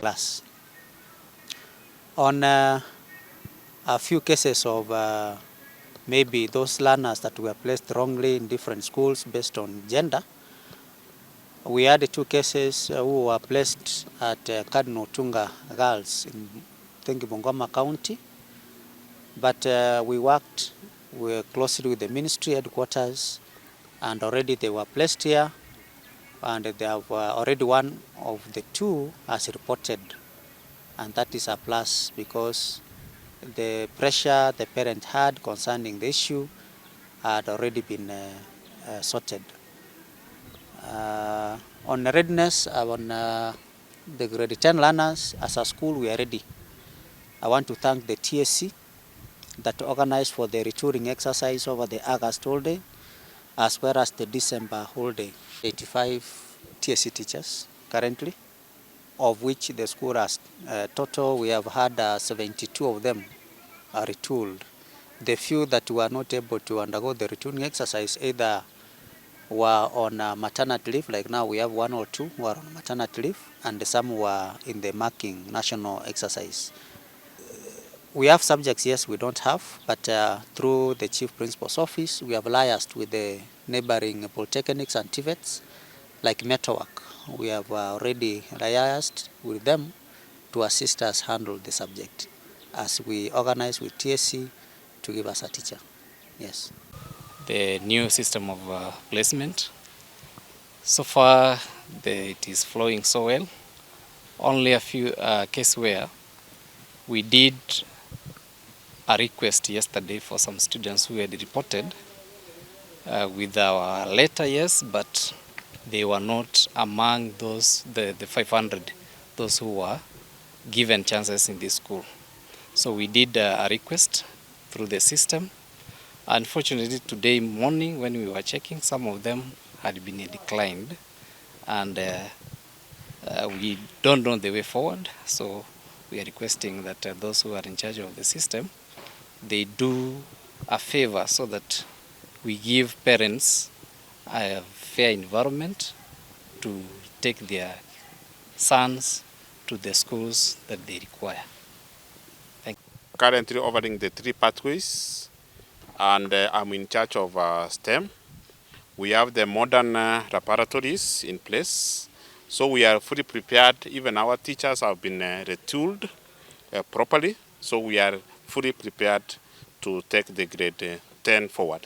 class. On a few cases of maybe those learners that were placed wrongly in different schools based on gender, we had 2 cases who were placed at Cardinal Otunga Girls in Bungoma County, but we worked closely with the ministry headquarters, and already they were placed here, and they have already one of the 2 has reported, and that is a plus because the pressure the parent had concerning the issue had already been sorted. On readiness, on the grade 10 learners, as a school we are ready. I want to thank the TSC that organized for the retouring exercise over the August holiday as well as the December holiday. 85 TSC teachers currently, of which the school has total we have had 72 of them are retooled. The few that were not able to undergo the retooling exercise either were on maternity leave, like now we have 1 or 2 who are on maternity leave, and some were in the marking national exercise. We have subjects, yes, we don't have, but through the Chief Principal's office, we have liaised with the neighboring polytechnics and TVETs, like Metalwork. We have already liaised with them to assist us handle the subject as we organize with TSC to give us a teacher. Yes. The new system of placement. So far, it is flowing so well. Only a few cases where we did a request yesterday for some students who had reported with our letter, yes, but they were not among those, the 500, those who were given chances in this school. So we did a request through the system. Unfortunately, today morning when we were checking, some of them had been declined, and we don't know the way forward. So we are requesting that those who are in charge of the system, they do a favor so that we give parents a fair environment to take their sons to the schools that they require. Thank you. Currently offering the 3 pathways, and I'm in charge of STEM. We have the modern laboratories in place, so we are fully prepared. Even our teachers have been retooled properly, so we are fully prepared to take the grade 10 forward.